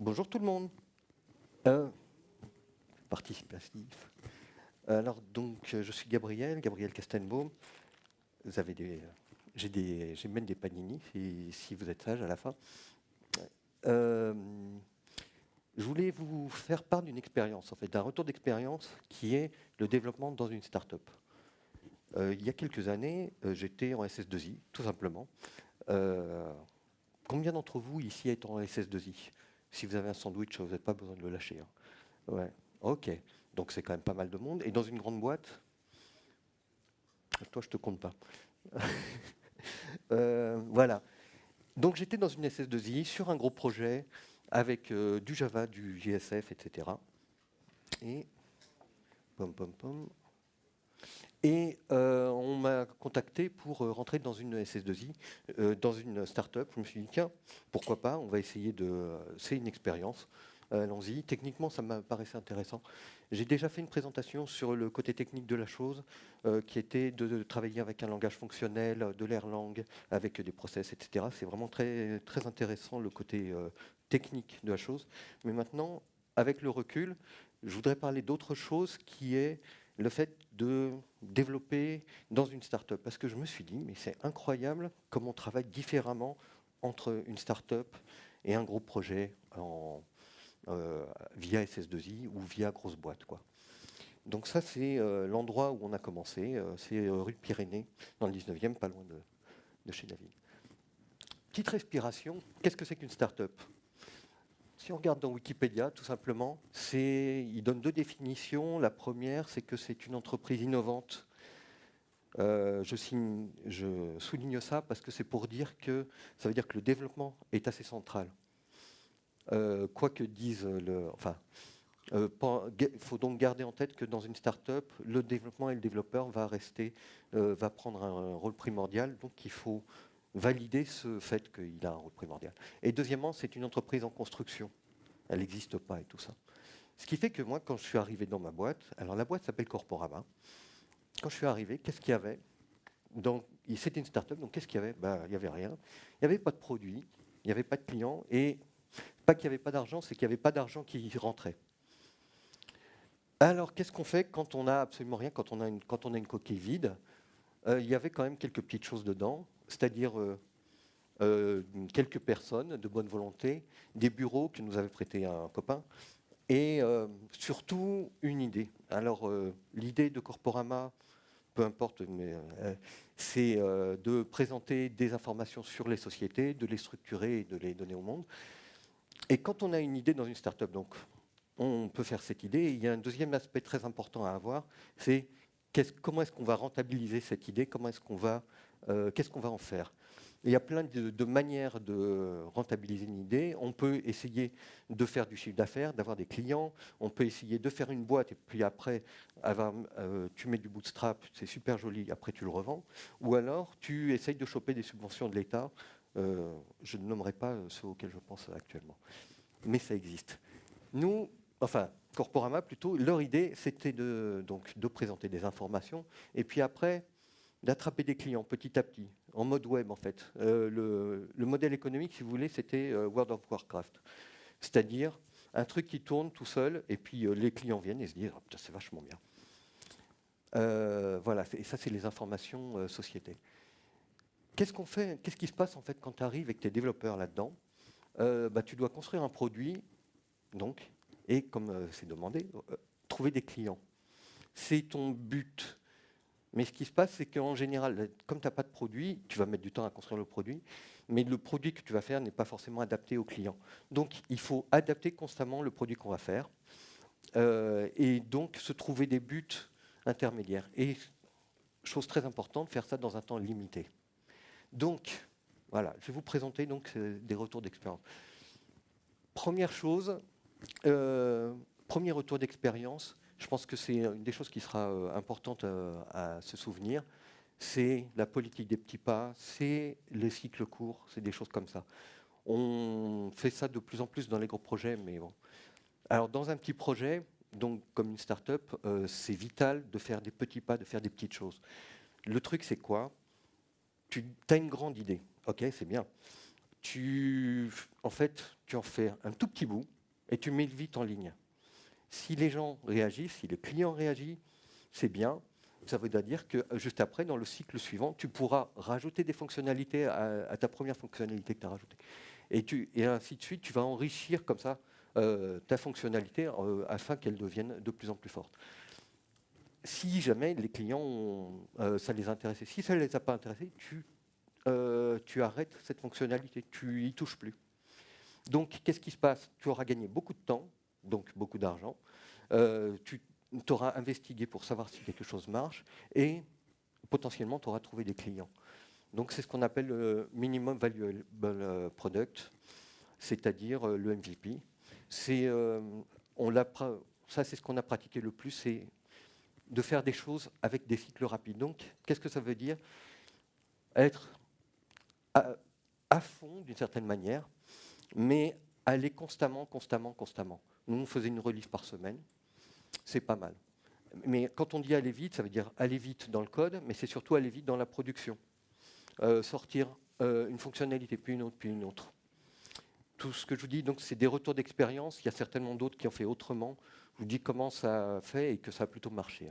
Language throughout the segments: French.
Bonjour tout le monde. Participatif. Alors donc, je suis Gabriel Castelbaum. Vous avez j'ai même des panini si vous êtes sage à la fin. Euh, je voulais vous faire part d'une expérience, en fait, d'un retour d'expérience qui est le développement dans une start-up. Il y a quelques années, j'étais en SS2I, tout simplement. Euh, Combien d'entre vous ici êtes en SS2I? Si vous avez un sandwich, vous n'avez pas besoin de le lâcher, hein. Ouais, ok. Donc c'est quand même pas mal de monde. Et dans une grande boîte, toi je te compte pas. Voilà. Donc j'étais dans une SS2I sur un gros projet avec du Java, du JSF, etc. Et pom pom pom. Et on m'a contacté pour rentrer dans une SS2I, dans une start-up. Je me suis dit, tiens, pourquoi pas, on va essayer de. C'est une expérience, allons-y. Techniquement, ça m'a paraissait intéressant. J'ai déjà fait une présentation sur le côté technique de la chose, qui était de travailler avec un langage fonctionnel, de l'Erlang, avec des process, etc. C'est vraiment très, très intéressant le côté technique de la chose. Mais maintenant, avec le recul, je voudrais parler d'autre chose qui est le fait de développer dans une start-up. Parce que je me suis dit, mais c'est incroyable comme on travaille différemment entre une start-up et un gros projet via SS2I ou via grosse boîte, quoi. Donc ça, c'est l'endroit où on a commencé. C'est rue Pyrénées, dans le 19e, pas loin de chez David. Petite respiration, qu'est-ce que c'est qu'une start-up? Si on regarde dans Wikipédia, tout simplement, il donne deux définitions. La première, c'est que c'est une entreprise innovante. Je souligne ça parce que c'est pour dire que ça veut dire que le développement est assez central. Quoi que dise enfin, il faut donc garder en tête que dans une start-up, le développement et le développeur va prendre un rôle primordial. Donc il faut valider ce fait qu'il a un rôle primordial. Et deuxièmement, c'est une entreprise en construction. Elle n'existe pas et tout ça. Ce qui fait que moi, quand je suis arrivé dans ma boîte, alors la boîte s'appelle Corporama. Quand je suis arrivé, qu'est-ce qu'il y avait? C'était une start-up, donc qu'est-ce qu'il y avait? Il n'y avait rien. Il n'y avait pas de produit, il n'y avait pas de clients, et pas qu'il n'y avait pas d'argent, c'est qu'il n'y avait pas d'argent qui rentrait. Alors, qu'est-ce qu'on fait quand on n'a absolument rien, quand on a une coquille vide? Il y avait quand même quelques petites choses dedans, c'est-à-dire quelques personnes de bonne volonté, des bureaux que nous avait prêté un copain, et surtout une idée. Alors, l'idée de Corporama, peu importe, mais c'est de présenter des informations sur les sociétés, de les structurer et de les donner au monde. Et quand on a une idée dans une start-up, donc on peut faire cette idée. Et il y a un deuxième aspect très important à avoir, c'est comment est-ce qu'on va rentabiliser cette idée, qu'est-ce qu'on va en faire. Et il y a plein de manières de rentabiliser une idée. On peut essayer de faire du chiffre d'affaires, d'avoir des clients. On peut essayer de faire une boîte et puis après, tu mets du bootstrap, c'est super joli, après tu le revends. Ou alors, tu essayes de choper des subventions de l'État. Je ne nommerai pas ceux auxquels je pense actuellement. Mais ça existe. Nous, enfin, Corporama plutôt, leur idée, c'était de présenter des informations et puis après, d'attraper des clients petit à petit, en mode web en fait. Le modèle économique, si vous voulez, c'était World of Warcraft. C'est-à-dire un truc qui tourne tout seul et puis les clients viennent et se disent oh, putain, c'est vachement bien. Voilà, et ça, c'est les informations société. Qu'est-ce qu'on fait? Qu'est-ce qui se passe en fait quand tu arrives et que tu es développeur là-dedans? Tu dois construire un produit, donc, et comme c'est demandé, trouver des clients. C'est ton but. Mais ce qui se passe, c'est qu'en général, comme tu n'as pas de produit, tu vas mettre du temps à construire le produit, mais le produit que tu vas faire n'est pas forcément adapté au client. Donc, il faut adapter constamment le produit qu'on va faire, et donc se trouver des buts intermédiaires. Et, chose très importante, faire ça dans un temps limité. Donc, voilà, je vais vous présenter donc, des retours d'expérience. Première chose, premier retour d'expérience, je pense que c'est une des choses qui sera importante à se souvenir, c'est la politique des petits pas, c'est les cycles courts, c'est des choses comme ça. On fait ça de plus en plus dans les gros projets, mais bon. Alors dans un petit projet, donc comme une start-up, c'est vital de faire des petits pas, de faire des petites choses. Le truc, c'est quoi? Tu as une grande idée, ok, c'est bien. En fait, tu en fais un tout petit bout et tu mets vite en ligne. Si les gens réagissent, si le client réagit, c'est bien. Ça veut dire que juste après, dans le cycle suivant, tu pourras rajouter des fonctionnalités à ta première fonctionnalité que tu as rajoutée. Et ainsi de suite, tu vas enrichir comme ça ta fonctionnalité afin qu'elle devienne de plus en plus forte. Si jamais les clients, ça les intéressait, si ça ne les a pas intéressés, tu arrêtes cette fonctionnalité, tu n'y touches plus. Donc, qu'est-ce qui se passe? Tu auras gagné beaucoup de temps, donc beaucoup d'argent. Tu auras investigué pour savoir si quelque chose marche et potentiellement, tu auras trouvé des clients. Donc, c'est ce qu'on appelle le Minimum Valuable Product, c'est-à-dire le MVP. Ça, c'est ce qu'on a pratiqué le plus, c'est de faire des choses avec des cycles rapides. Donc, qu'est-ce que ça veut dire? Être à fond, d'une certaine manière, mais aller constamment. Nous, on faisait une release par semaine, c'est pas mal. Mais quand on dit aller vite, ça veut dire aller vite dans le code, mais c'est surtout aller vite dans la production. Sortir une fonctionnalité, puis une autre. Tout ce que je vous dis, donc, c'est des retours d'expérience. Il y a certainement d'autres qui ont fait autrement. Je vous dis comment ça a fait et que ça a plutôt marché.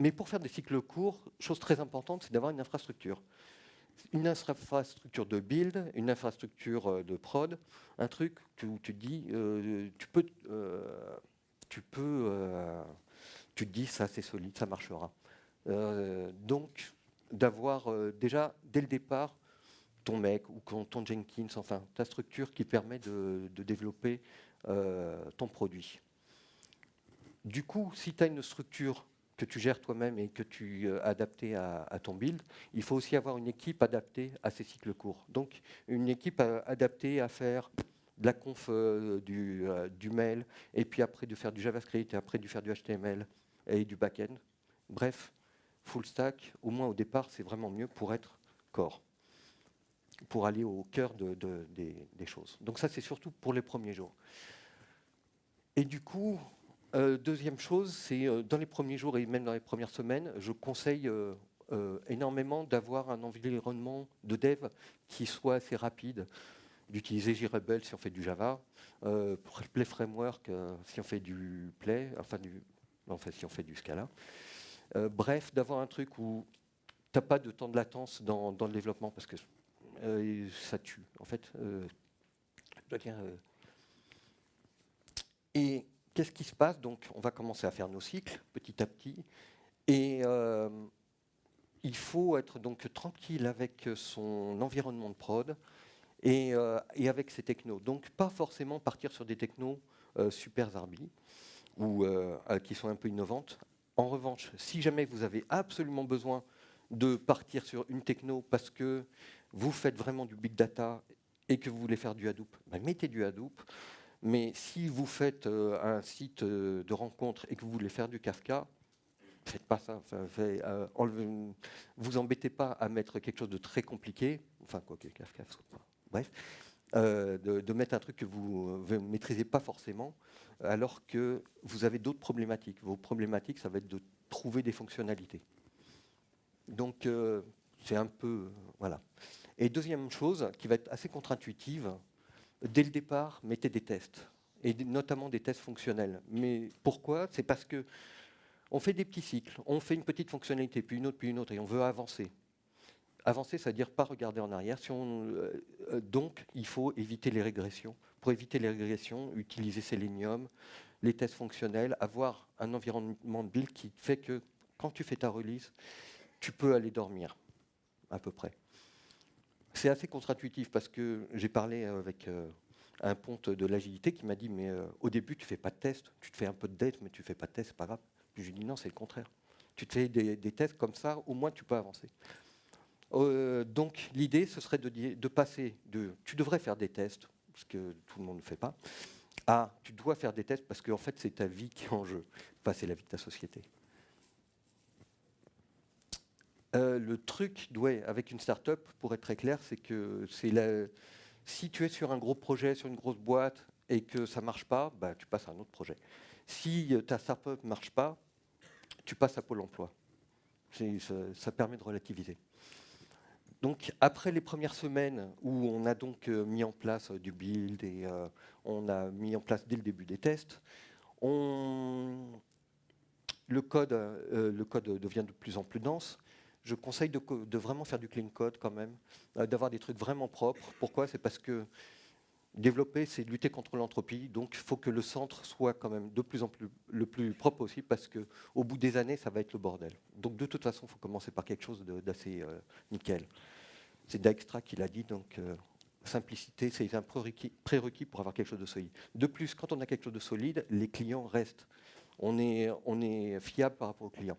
Mais pour faire des cycles courts, chose très importante, c'est d'avoir une infrastructure. Une infrastructure de build, une infrastructure de prod, un truc où tu te dis, tu te dis ça c'est solide, ça marchera. Donc d'avoir déjà dès le départ ton mec ou ton Jenkins, enfin ta structure qui permet de développer ton produit. Du coup, si tu as une structure que tu gères toi-même et que tu as adaptée à ton build, il faut aussi avoir une équipe adaptée à ces cycles courts. Donc, une équipe adaptée à faire de la conf du mail, et puis après de faire du JavaScript, et après de faire du HTML et du back-end. Bref, full stack, au moins au départ, c'est vraiment mieux pour être core, pour aller au cœur des choses. Donc ça, c'est surtout pour les premiers jours. Et du coup, deuxième chose, c'est dans les premiers jours et même dans les premières semaines, je conseille énormément d'avoir un environnement de dev qui soit assez rapide, d'utiliser JRebel si on fait du Java, Play Framework si on fait du Play, si on fait du Scala. Bref, d'avoir un truc où tu n'as pas de temps de latence dans le développement parce que ça tue. En fait, je dois dire. Et qu'est-ce qui se passe? Donc, on va commencer à faire nos cycles petit à petit. Et il faut être donc tranquille avec son environnement de prod et avec ses technos. Donc, pas forcément partir sur des technos super zarbi ou qui sont un peu innovantes. En revanche, si jamais vous avez absolument besoin de partir sur une techno parce que vous faites vraiment du big data et que vous voulez faire du Hadoop, ben mettez du Hadoop. Mais si vous faites un site de rencontre et que vous voulez faire du Kafka, faites pas ça. Vous embêtez pas à mettre quelque chose de très compliqué. Enfin, quoi que Kafka, bref, de mettre un truc que vous ne maîtrisez pas forcément, alors que vous avez d'autres problématiques. Vos problématiques, ça va être de trouver des fonctionnalités. Donc, c'est un peu... voilà. Et deuxième chose, qui va être assez contre-intuitive, dès le départ, mettez des tests, et notamment des tests fonctionnels. Mais pourquoi? C'est parce que on fait des petits cycles, on fait une petite fonctionnalité, puis une autre, et on veut avancer. Avancer, c'est-à-dire pas regarder en arrière. Donc, il faut éviter les régressions. Pour éviter les régressions, utiliser Selenium, les tests fonctionnels, avoir un environnement de build qui fait que quand tu fais ta release, tu peux aller dormir, à peu près. C'est assez contre-intuitif parce que j'ai parlé avec un ponte de l'agilité qui m'a dit mais au début tu fais pas de test, tu te fais un peu de date mais tu fais pas de test, c'est pas grave. Puis je lui ai dit non, c'est le contraire. Tu te fais des tests comme ça, au moins tu peux avancer. Donc l'idée ce serait de passer de tu devrais faire des tests, parce que tout le monde ne fait pas, à tu dois faire des tests parce qu'en fait c'est ta vie qui est en jeu, pas c'est la vie de ta société. Le truc avec une start-up, pour être très clair, c'est que si tu es sur un gros projet, sur une grosse boîte, et que ça ne marche pas, bah, tu passes à un autre projet. Si ta start-up ne marche pas, tu passes à Pôle emploi. Ça permet de relativiser. Donc après les premières semaines où on a donc mis en place du build et on a mis en place dès le début des tests, le code devient de plus en plus dense. Je conseille de vraiment faire du clean code quand même, d'avoir des trucs vraiment propres. Pourquoi? C'est parce que développer, c'est lutter contre l'entropie. Donc il faut que le centre soit quand même de plus en plus le plus propre possible, parce qu'au bout des années, ça va être le bordel. Donc de toute façon, il faut commencer par quelque chose d'assez nickel. C'est Dijkstra qui l'a dit, donc simplicité, c'est un prérequis pour avoir quelque chose de solide. De plus, quand on a quelque chose de solide, les clients restent. On est fiable par rapport aux clients.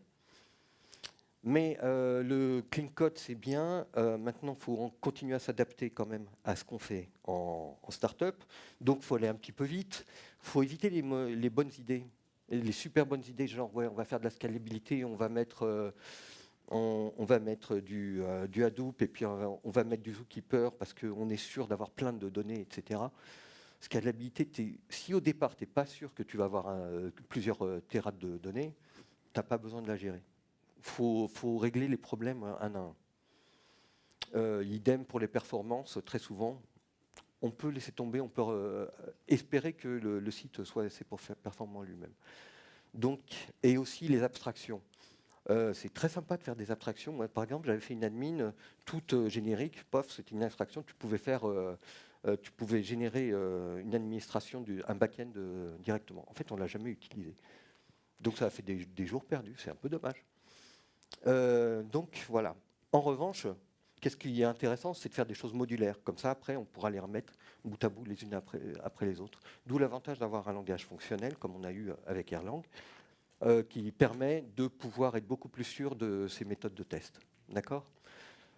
Mais le clean code, c'est bien. Maintenant, il faut continuer à s'adapter quand même à ce qu'on fait en start-up. Donc, il faut aller un petit peu vite. Il faut éviter les bonnes idées, les super bonnes idées, genre ouais, on va faire de la scalabilité, on va mettre du Hadoop et puis on va mettre du Zookeeper parce qu'on est sûr d'avoir plein de données, etc. Scalabilité, si au départ, tu n'es pas sûr que tu vas avoir plusieurs téras de données, tu n'as pas besoin de la gérer. Faut régler les problèmes un à un. Idem pour les performances, très souvent, on peut laisser tomber, on peut espérer que le site soit assez performant lui-même. Donc, et aussi les abstractions. C'est très sympa de faire des abstractions. Moi, par exemple, j'avais fait une admin toute générique. Pof, c'était une abstraction. Tu pouvais générer une administration, un back-end directement. En fait, on ne l'a jamais utilisé. Donc, ça a fait des jours perdus. C'est un peu dommage. Donc, voilà. En revanche, qu'est-ce qui est intéressant, c'est de faire des choses modulaires. Comme ça, après, on pourra les remettre bout à bout les unes après les autres. D'où l'avantage d'avoir un langage fonctionnel, comme on a eu avec Erlang, qui permet de pouvoir être beaucoup plus sûr de ces méthodes de test. D'accord?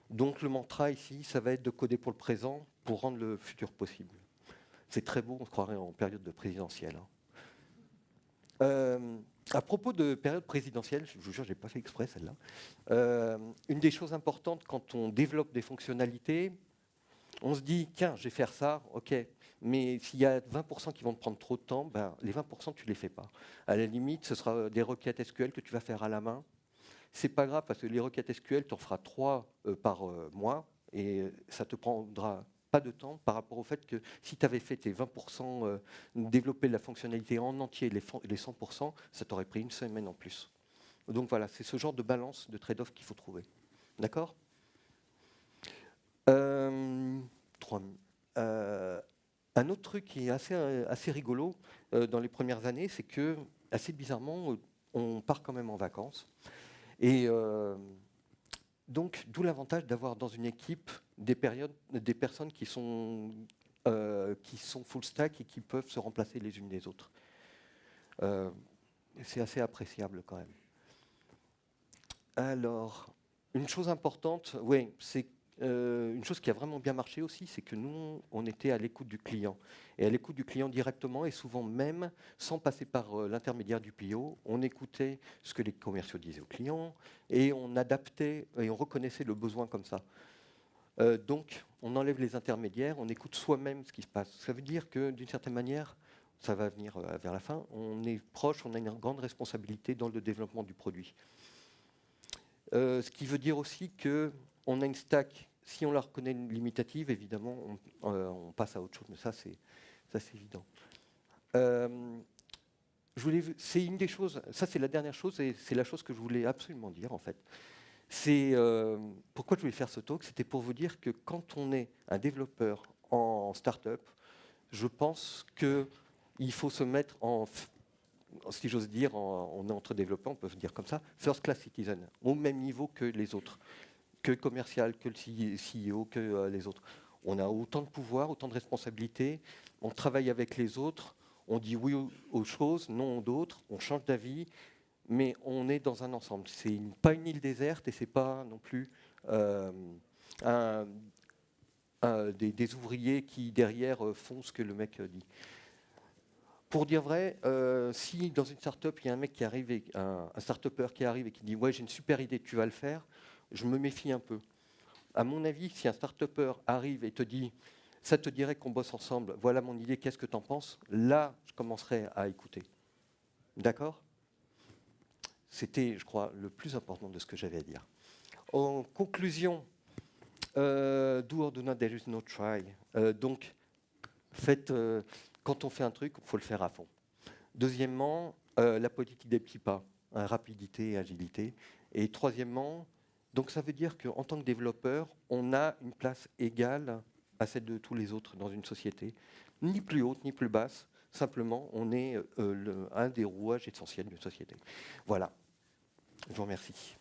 Donc le mantra ici, ça va être de coder pour le présent pour rendre le futur possible. C'est très beau, on se croirait en période de présidentielle. À propos de période présidentielle, je vous jure, je n'ai pas fait exprès celle-là. Une des choses importantes quand on développe des fonctionnalités, on se dit, tiens, je vais faire ça, ok. Mais s'il y a 20% qui vont te prendre trop de temps, ben, les 20%, tu ne les fais pas. À la limite, ce sera des requêtes SQL que tu vas faire à la main. C'est pas grave, parce que les requêtes SQL, tu en feras 3 par mois, et ça te prendra pas de temps par rapport au fait que si tu avais fait tes 20%, développer la fonctionnalité en entier, les 100%, ça t'aurait pris une semaine en plus. Donc voilà, c'est ce genre de balance, de trade-off qu'il faut trouver. D'accord? Un autre truc qui est assez rigolo dans les premières années, c'est que, assez bizarrement, on part quand même en vacances. Et donc, d'où l'avantage d'avoir dans une équipe des personnes qui sont full stack et qui peuvent se remplacer les unes des autres. C'est assez appréciable quand même. Alors, une chose importante, oui, c'est une chose qui a vraiment bien marché aussi, c'est que nous, on était à l'écoute du client. Et à l'écoute du client directement, et souvent même sans passer par l'intermédiaire du PO, on écoutait ce que les commerciaux disaient aux clients, et on adaptait, et on reconnaissait le besoin comme ça. Donc, on enlève les intermédiaires, on écoute soi-même ce qui se passe. Ça veut dire que, d'une certaine manière, ça va venir vers la fin, on est proche, on a une grande responsabilité dans le développement du produit. Ce qui veut dire aussi qu'on a une stack, si on la reconnaît limitative, évidemment, on passe à autre chose, mais ça c'est évident. C'est une des choses, ça c'est la dernière chose, et c'est la chose que je voulais absolument dire en fait. C'est pourquoi je voulais faire ce talk, c'était pour vous dire que quand on est un développeur en start-up, je pense qu'il faut se mettre en, si j'ose dire, on est entre développeurs, on peut se dire comme ça, first class citizen, au même niveau que les autres, que le commercial, que le CEO, que les autres. On a autant de pouvoir, autant de responsabilités, on travaille avec les autres, on dit oui aux choses, non aux d'autres, on change d'avis, mais on est dans un ensemble. C'est pas une île déserte et c'est pas non plus des ouvriers qui derrière font ce que le mec dit. Pour dire vrai, si dans une start-up, il y a un mec qui arrive, un start-upper qui arrive et qui dit « Ouais, j'ai une super idée, tu vas le faire », je me méfie un peu. À mon avis, si un start-upper arrive et te dit « Ça te dirait qu'on bosse ensemble, voilà mon idée, qu'est-ce que tu en penses ?» Là, je commencerai à écouter. D'accord? C'était, je crois, le plus important de ce que j'avais à dire. En conclusion, Do or do not, there is no try. Donc, quand on fait un truc, il faut le faire à fond. Deuxièmement, la politique des petits pas, hein, rapidité et agilité. Et troisièmement, donc ça veut dire qu'en tant que développeur, on a une place égale à celle de tous les autres dans une société, ni plus haute ni plus basse. Simplement, on est un des rouages essentiels d'une société. Voilà. Je vous remercie.